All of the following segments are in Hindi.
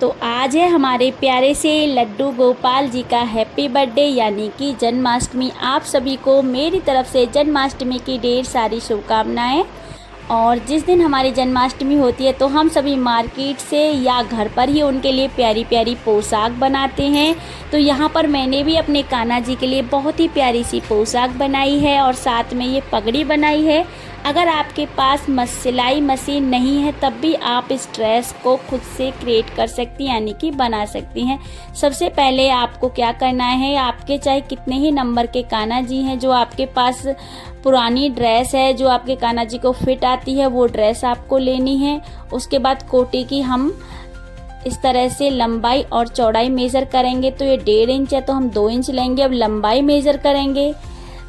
तो आज है हमारे प्यारे से लड्डू गोपाल जी का हैप्पी बर्थडे यानी कि जन्माष्टमी। आप सभी को मेरी तरफ से जन्माष्टमी की ढेर सारी शुभकामनाएं। और जिस दिन हमारी जन्माष्टमी होती है तो हम सभी मार्केट से या घर पर ही उनके लिए प्यारी प्यारी पोशाक बनाते हैं। तो यहाँ पर मैंने भी अपने कान्हा जी के लिए बहुत ही प्यारी सी पोशाक बनाई है और साथ में ये पगड़ी बनाई है। अगर आपके पास सिलाई मशीन नहीं है तब भी आप इस ड्रेस को खुद से क्रिएट कर सकती हैं यानी कि बना सकती हैं। सबसे पहले आपको क्या करना है, आपके चाहे कितने ही नंबर के कान्हा जी हैं, जो आपके पास पुरानी ड्रेस है जो आपके कान्हा जी को फिट आती है वो ड्रेस आपको लेनी है। उसके बाद कोटी की हम इस तरह से लंबाई और चौड़ाई मेज़र करेंगे। तो ये 1.5 इंच है तो हम 2 इंच लेंगे। अब लंबाई मेज़र करेंगे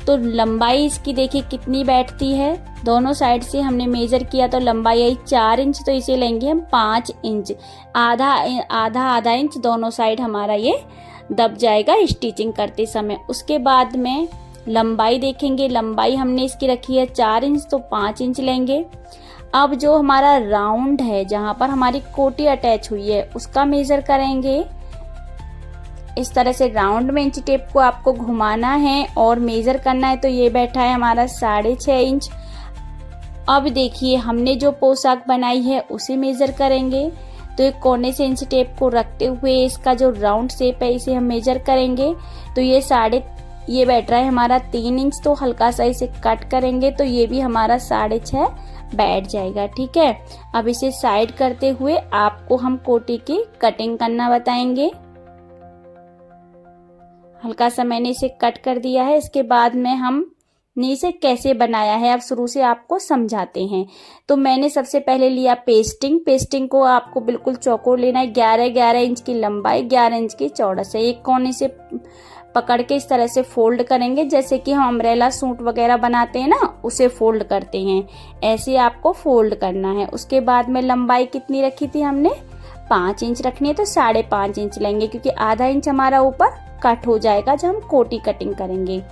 तो लंबाई इसकी देखिए कितनी बैठती है, दोनों साइड से हमने मेज़र किया तो लंबाई आई 4 इंच, तो इसे लेंगे हम 5 इंच। आधा इंच दोनों साइड हमारा ये दब जाएगा स्टिचिंग करते समय। उसके बाद में लंबाई देखेंगे, लंबाई हमने इसकी रखी है 4 इंच तो 5 इंच लेंगे। अब जो हमारा राउंड है जहाँ पर हमारी कोटी अटैच हुई है उसका मेज़र करेंगे। इस तरह से राउंड में इंची टेप को आपको घुमाना है और मेज़र करना है। तो ये बैठा है हमारा 6.5 इंच। अब देखिए हमने जो पोशाक बनाई है उसे मेज़र करेंगे। तो एक कोने से इंची टेप को रखते हुए इसका जो राउंड शेप है इसे हम मेज़र करेंगे। तो ये बैठ रहा है हमारा 3 इंच, तो हल्का सा इसे कट करेंगे तो ये भी हमारा 6.5 बैठ जाएगा। ठीक है, अब इसे साइड करते हुए आपको हम कोटी की कटिंग करना बताएंगे। हल्का सा मैंने इसे कट कर दिया है। इसके बाद में हमने इसे कैसे बनाया है अब शुरू से आपको समझाते हैं। तो मैंने सबसे पहले लिया पेस्टिंग को आपको बिल्कुल चौकोर लेना है। 11 इंच की लंबाई, 11 इंच की चौड़ाई। एक कोने से पकड़ के इस तरह से फोल्ड करेंगे, जैसे कि हम अम्ब्रेला सूट वगैरह बनाते हैं ना उसे फोल्ड करते हैं, ऐसे आपको फोल्ड करना है। उसके बाद में लंबाई कितनी रखी थी हमने, 5 इंच रखनी है तो 5.5 इंच लेंगे, क्योंकि आधा इंच हमारा ऊपर कट हो जाएगा जब हम कोटी कटिंग करेंगे।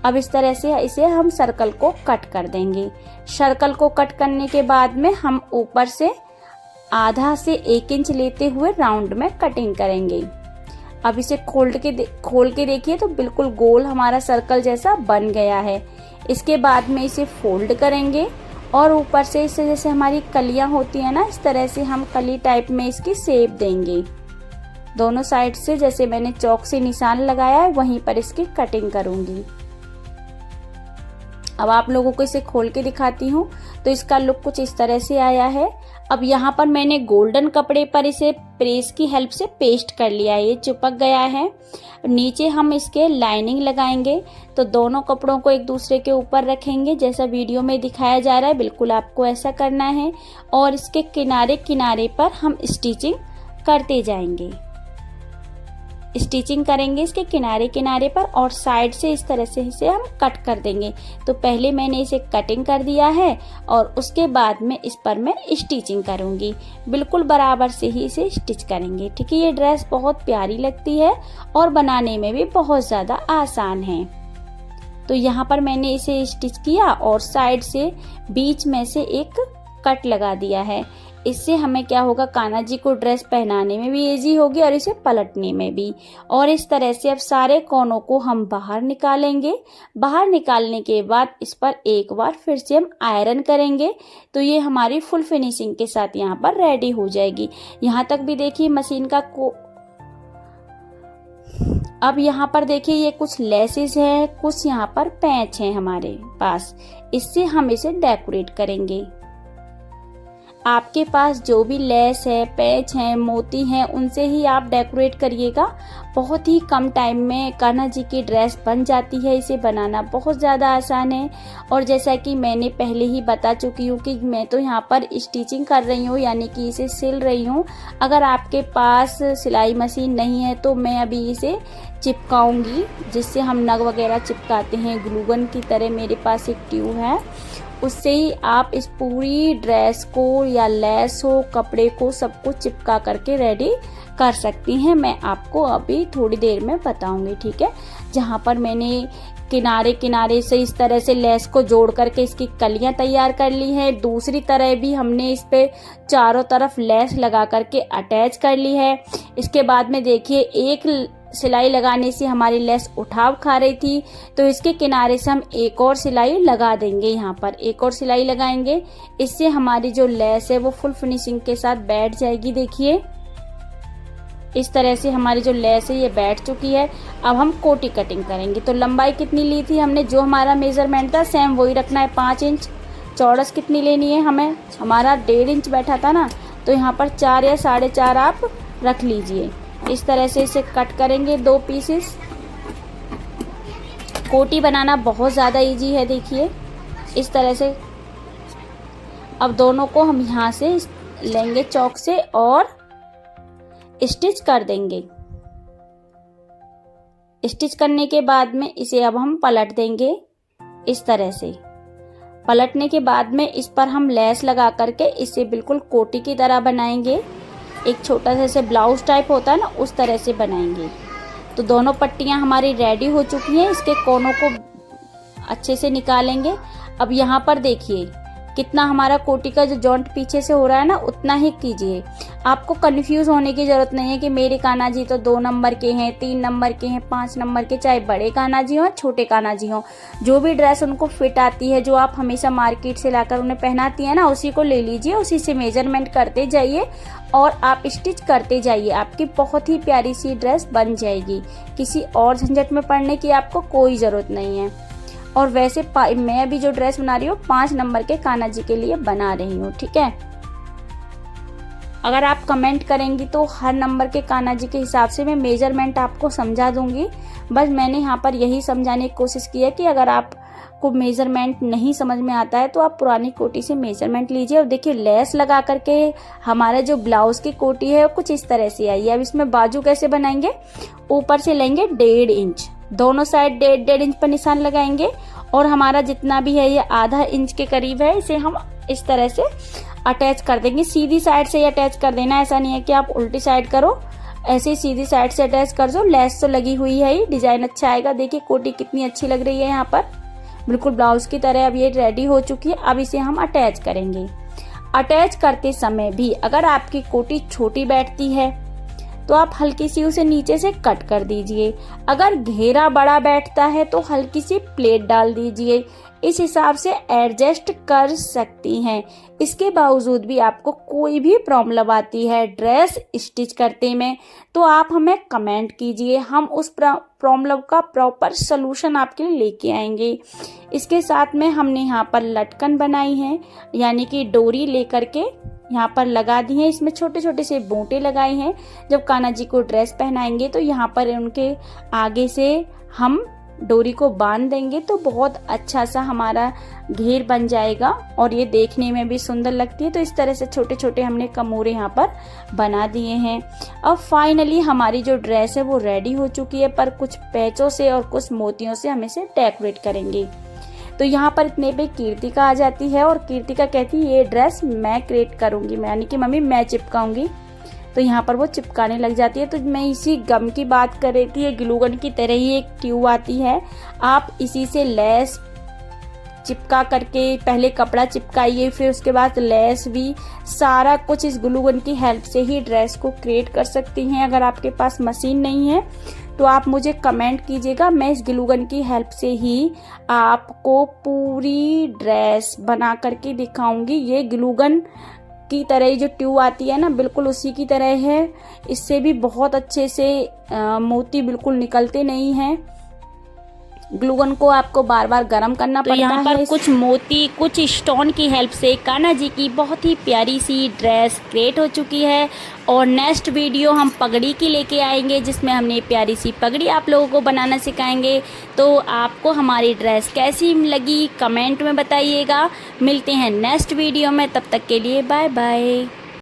अब इस तरह से इसे हम सर्कल को कट कर देंगे। सर्कल को कट करने के बाद में हम ऊपर से आधा से 1 इंच लेते हुए राउंड में कटिंग करेंगे। अब इसे खोल के देखिए तो बिल्कुल गोल हमारा सर्कल जैसा बन गया है। इसके बाद में इसे फोल्ड करेंगे और ऊपर से इसे जैसे हमारी कलियां होती है ना, इस तरह से हम कली टाइप में इसकी शेप देंगे। दोनों साइड से जैसे मैंने चौक से निशान लगाया है वहीं पर इसकी कटिंग करूंगी। अब आप लोगों को इसे खोल के दिखाती हूँ। तो इसका लुक कुछ इस तरह से आया है। अब यहाँ पर मैंने गोल्डन कपड़े पर इसे प्रेस की हेल्प से पेस्ट कर लिया है, ये चिपक गया है। नीचे हम इसके लाइनिंग लगाएंगे। तो दोनों कपड़ों को एक दूसरे के ऊपर रखेंगे, जैसा वीडियो में दिखाया जा रहा है बिल्कुल आपको ऐसा करना है। और इसके किनारे किनारे पर हम स्टिचिंग करते जाएंगे। स्टिचिंग करेंगे इसके किनारे किनारे पर और साइड से इस तरह से इसे हम कट कर देंगे। तो पहले मैंने इसे कटिंग कर दिया है और उसके बाद में इस पर मैं स्टिचिंग करूंगी। बिल्कुल बराबर से ही इसे स्टिच करेंगे। ठीक है, ये ड्रेस बहुत प्यारी लगती है और बनाने में भी बहुत ज़्यादा आसान है। तो यहाँ पर मैंने इसे स्टिच किया और साइड से बीच में से एक कट लगा दिया है। इससे हमें क्या होगा, कान्हा जी को ड्रेस पहनाने में भी इजी होगी और इसे पलटने में भी। और इस तरह से अब सारे कोनों को हम बाहर निकालेंगे। बाहर निकालने के बाद इस पर एक बार फिर से हम आयरन करेंगे। तो ये हमारी फुल फिनिशिंग के साथ यहाँ पर रेडी हो जाएगी। यहाँ तक भी देखिए मशीन का अब यहाँ पर देखिए ये कुछ लेसेस हैं, कुछ यहाँ पर पैच हैं हमारे पास। इससे हम इसे डेकोरेट करेंगे। आपके पास जो भी लेस है, पैच है, मोती हैं, उनसे ही आप डेकोरेट करिएगा। बहुत ही कम टाइम में कान्हा जी की ड्रेस बन जाती है। इसे बनाना बहुत ज़्यादा आसान है। और जैसा कि मैंने पहले ही बता चुकी हूँ कि मैं तो यहाँ पर स्टिचिंग कर रही हूँ, यानी कि इसे सिल रही हूँ। अगर आपके पास सिलाई मशीन नहीं है तो मैं अभी इसे चिपकाऊंगी, जिससे हम नग वगैरह चिपकाते हैं। ग्लू गन की तरह मेरे पास एक ट्यूब है, उससे ही आप इस पूरी ड्रेस को या लेस हो, कपड़े को, सबको चिपका करके रेडी कर सकती हैं। मैं आपको अभी भी थोड़ी देर में बताऊंगी, ठीक है। जहाँ पर मैंने किनारे किनारे से इस तरह से लेस को जोड़ करके इसकी कलियां तैयार कर ली है, दूसरी तरह भी हमने इस पे चारों तरफ लेस लगा करके अटैच कर ली है। इसके बाद में देखिए एक सिलाई लगाने से हमारी लेस उठाव खा रही थी, तो इसके किनारे से हम एक और सिलाई लगा देंगे। यहाँ पर एक और सिलाई लगाएंगे, इससे हमारी जो लेस है वो फुल फिनिशिंग के साथ बैठ जाएगी। देखिए इस तरह से हमारी जो लेस है ये बैठ चुकी है। अब हम कोटी कटिंग करेंगे। तो लंबाई कितनी ली थी हमने, जो हमारा मेजरमेंट था सेम वही रखना है, 5 इंच। चौड़स कितनी लेनी है हमें, हमारा 1.5 इंच बैठा था ना, तो यहाँ पर 4 या 4.5 आप रख लीजिए। इस तरह से इसे कट करेंगे 2 पीसेस। कोटी बनाना बहुत ज़्यादा इजी है, देखिए इस तरह से। अब दोनों को हम यहाँ से लेंगे चौक से और स्टिच कर देंगे। स्टिच करने के बाद में इसे अब हम पलट देंगे। इस तरह से पलटने के बाद में इस पर हम लेस लगा करके इसे बिल्कुल कोटी की तरह बनाएंगे। एक छोटा सा जैसे ब्लाउज टाइप होता है ना, उस तरह से बनाएंगे। तो दोनों पट्टियां हमारी रेडी हो चुकी हैं, इसके कोनों को अच्छे से निकालेंगे। अब यहाँ पर देखिए कितना हमारा कोटी का जो जॉइंट पीछे से हो रहा है ना, उतना ही कीजिए। आपको कंफ्यूज होने की जरूरत नहीं है कि मेरे कान्हा जी तो 2 नंबर के हैं, 3 नंबर के हैं, 5 नंबर के, चाहे बड़े कान्हा जी हों छोटे कान्हा जी हों, जो भी ड्रेस उनको फिट आती है, जो आप हमेशा मार्केट से लाकर उन्हें पहनाती है ना, उसी को ले लीजिए, उसी से मेजरमेंट करते जाइए और आप स्टिच करते जाइए। आपकी बहुत ही प्यारी सी ड्रेस बन जाएगी। किसी और झंझट में पड़ने की आपको कोई ज़रूरत नहीं है। और वैसे मैं अभी जो ड्रेस बना रही हूँ 5 नंबर के कान्हा जी के लिए बना रही हूँ, ठीक है। अगर आप कमेंट करेंगी तो हर नंबर के कान्हा जी के हिसाब से मैं मेजरमेंट आपको समझा दूंगी। बस मैंने यहाँ पर यही समझाने की कोशिश की है कि अगर आपको मेजरमेंट नहीं समझ में आता है तो आप पुरानी कोटी से मेजरमेंट लीजिए। और देखिए लेस लगा करके हमारा जो ब्लाउज की कोटी है कुछ इस तरह से आई है। अब इसमें बाजू कैसे बनाएंगे, ऊपर से लेंगे 1.5 इंच, दोनों साइड 1.5 इंच पर निशान लगाएंगे और हमारा जितना भी है ये आधा इंच के करीब है, इसे हम इस तरह से अटैच कर देंगे। सीधी साइड से ही अटैच कर देना, ऐसा नहीं है कि आप उल्टी साइड करो, ऐसे ही सीधी साइड से अटैच कर दो। लेस तो लगी हुई है ही, डिजाइन अच्छा आएगा। देखिए कोटी कितनी अच्छी लग रही है यहाँ पर, बिल्कुल ब्लाउज की तरह। अब ये रेडी हो चुकी है। अब इसे हम अटैच करेंगे। अटैच करते समय भी अगर आपकी कोटी छोटी बैठती है तो आप हल्की सी उसे नीचे से कट कर दीजिए। अगर घेरा बड़ा बैठता है तो हल्की सी प्लेट डाल दीजिए। इस हिसाब से एडजस्ट कर सकती हैं। इसके बावजूद भी आपको कोई भी प्रॉब्लम आती है ड्रेस स्टिच करते में तो आप हमें कमेंट कीजिए, हम उस प्रॉब्लम का प्रॉपर सलूशन आपके लिए लेके आएंगे। इसके साथ में हमने यहाँ पर लटकन बनाई है, यानी कि डोरी लेकर के यहाँ पर लगा दी है। इसमें छोटे छोटे से बूटे लगाए हैं। जब कान्हा जी को ड्रेस पहनाएंगे तो यहाँ पर उनके आगे से हम डोरी को बांध देंगे तो बहुत अच्छा सा हमारा घेर बन जाएगा और ये देखने में भी सुंदर लगती है। तो इस तरह से छोटे छोटे हमने कमोरे यहाँ पर बना दिए हैं। अब फाइनली हमारी जो ड्रेस है वो रेडी हो चुकी है, पर कुछ पैचों से और कुछ मोतियों से हम इसे डेकोरेट करेंगे। तो यहाँ पर इतने पे कीर्तिका आ जाती है और कीर्तिका कहती है ये ड्रेस मैं क्रिएट करूंगी, यानी कि मम्मी मैं चिपकाऊंगी। तो यहाँ पर वो चिपकाने लग जाती है। तो मैं इसी गम की बात कर रही थी, ये ग्लू गन की तरह ही एक ट्यूब आती है, आप इसी से लेस चिपका करके पहले कपड़ा चिपकाइए, फिर उसके बाद लेस भी, सारा कुछ इस ग्लू गन की हेल्प से ही ड्रेस को क्रिएट कर सकती हैं। अगर आपके पास मशीन नहीं है तो आप मुझे कमेंट कीजिएगा, मैं इस ग्लू गन की हेल्प से ही आपको पूरी ड्रेस बना करके दिखाऊंगी। ये ग्लू गन की तरह ही जो ट्यूब आती है ना, बिल्कुल उसी की तरह है। इससे भी बहुत अच्छे से मोती बिल्कुल निकलते नहीं हैं। ग्लू गन को आपको बार बार गर्म करना पड़ता है। यहाँ पर कुछ मोती, कुछ स्टोन की हेल्प से कान्हा जी की बहुत ही प्यारी सी ड्रेस क्रिएट हो चुकी है। और नेक्स्ट वीडियो हम पगड़ी की लेके आएंगे, जिसमें हमने प्यारी सी पगड़ी आप लोगों को बनाना सिखाएंगे। तो आपको हमारी ड्रेस कैसी लगी कमेंट में बताइएगा। मिलते हैं नेक्स्ट वीडियो में, तब तक के लिए बाय बाय।